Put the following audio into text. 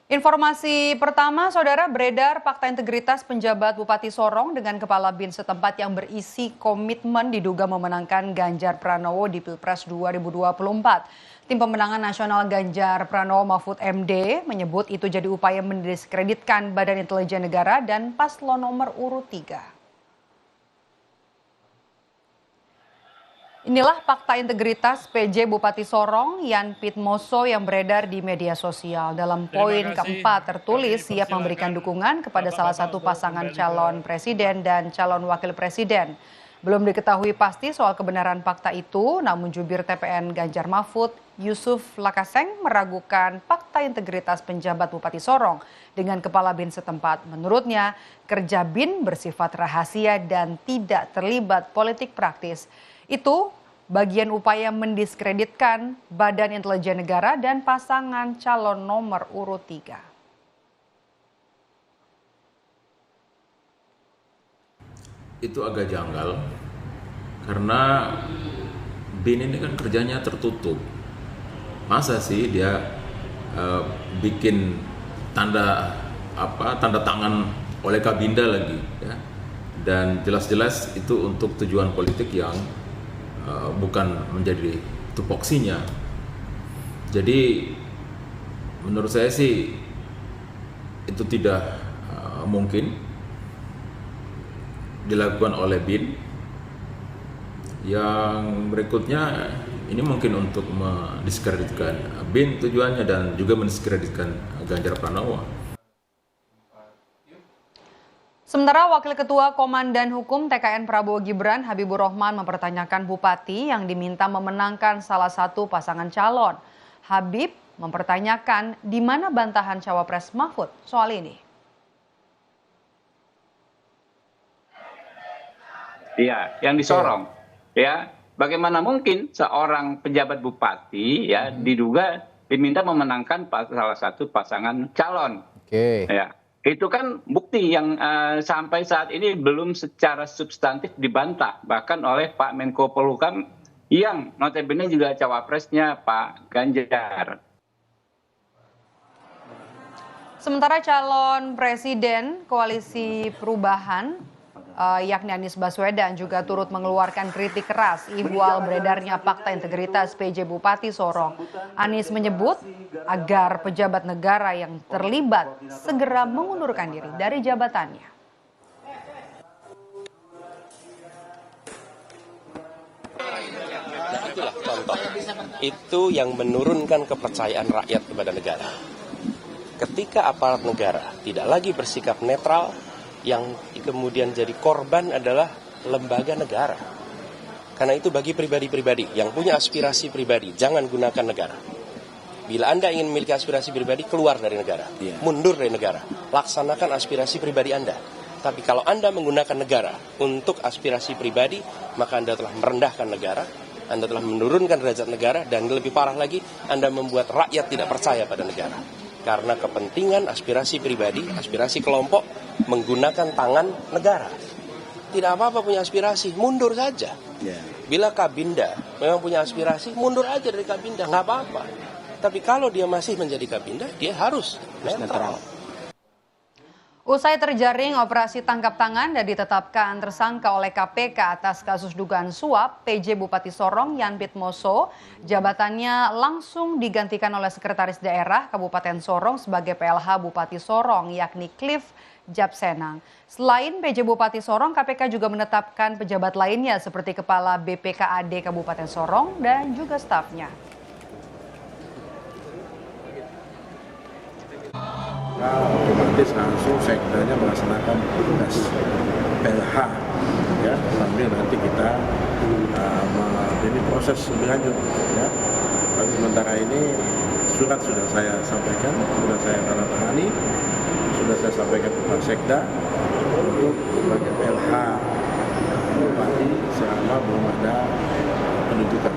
Informasi pertama, saudara, beredar fakta integritas penjabat Bupati Sorong dengan kepala BIN setempat yang berisi komitmen diduga memenangkan Ganjar Pranowo di Pilpres 2024. Tim pemenangan nasional Ganjar Pranowo Mahfud MD menyebut itu jadi upaya mendiskreditkan Badan Intelijen Negara dan paslon nomor urut 3. Inilah fakta integritas PJ Bupati Sorong Yan Pitmoso yang beredar di media sosial. Dalam poin keempat tertulis siap memberikan dukungan kepada salah satu pasangan calon presiden dan calon wakil presiden. Belum diketahui pasti soal kebenaran fakta itu, namun jubir TPN Ganjar Mahfud Yusuf Lakaseng meragukan fakta integritas penjabat Bupati Sorong dengan kepala BIN setempat. Menurutnya, kerja BIN bersifat rahasia dan tidak terlibat politik praktis. Itu bagian upaya mendiskreditkan Badan Intelijen Negara dan pasangan calon nomor urut 3. Itu agak janggal karena BIN ini kan kerjanya tertutup. Masa sih dia bikin tanda tangan oleh Kabinda lagi ya. Dan jelas-jelas itu untuk tujuan politik yang bukan menjadi tupoksinya. Jadi menurut saya sih itu tidak mungkin dilakukan oleh BIN. Yang berikutnya ini mungkin untuk mendiskreditkan BIN tujuannya dan juga mendiskreditkan Ganjar Pranowo. Sementara Wakil Ketua Komandan Hukum TKN Prabowo Gibran Habibur Rahman mempertanyakan Bupati yang diminta memenangkan salah satu pasangan calon. Habib mempertanyakan di mana bantahan Cawapres Mahfud soal ini. Iya, yang di Sorong. Ya, bagaimana mungkin seorang pejabat bupati ya diduga diminta memenangkan salah satu pasangan calon. Oke. Ya. Itu kan bukti yang sampai saat ini belum secara substantif dibantah bahkan oleh Pak Menko Polhukam yang notabene juga cawapresnya Pak Ganjar. Sementara calon presiden Koalisi Perubahan yakni Anies Baswedan juga turut mengeluarkan kritik keras ihwal beredarnya fakta integritas PJ Bupati Sorong. Anies menyebut agar pejabat negara yang terlibat segera mengundurkan diri dari jabatannya. Nah itulah contoh, itu yang menurunkan kepercayaan rakyat kepada negara. Ketika aparat negara tidak lagi bersikap netral, yang kemudian jadi korban adalah lembaga negara. Karena itu bagi pribadi-pribadi yang punya aspirasi pribadi, jangan gunakan negara. Bila Anda ingin memiliki aspirasi pribadi, keluar dari negara, mundur dari negara, laksanakan aspirasi pribadi Anda. Tapi kalau Anda menggunakan negara untuk aspirasi pribadi, maka Anda telah merendahkan negara, Anda telah menurunkan derajat negara, dan lebih parah lagi, Anda membuat rakyat tidak percaya pada negara. Karena kepentingan aspirasi pribadi, aspirasi kelompok, menggunakan tangan negara. Tidak apa-apa punya aspirasi, mundur saja. Bila Kabinda memang punya aspirasi, mundur aja dari Kabinda, nggak apa-apa. Tapi kalau dia masih menjadi Kabinda, dia harus netral. Usai terjaring operasi tangkap tangan dan ditetapkan tersangka oleh KPK atas kasus dugaan suap, PJ Bupati Sorong Yan Pitmoso jabatannya langsung digantikan oleh Sekretaris Daerah Kabupaten Sorong sebagai PLH Bupati Sorong yakni Cliff Japsenang. Selain PJ Bupati Sorong, KPK juga menetapkan pejabat lainnya seperti Kepala BPKAD Kabupaten Sorong dan juga stafnya. Otomatis langsung sekdanya melaksanakan tugas PLH ya, sambil nanti kita ini proses lebih lanjut ya. Tapi sementara ini surat sudah saya sampaikan, sudah saya tanda tangani, sudah saya sampaikan ke Pak Sekda untuk sebagai PLH Bupati selama belum ada penunjukan.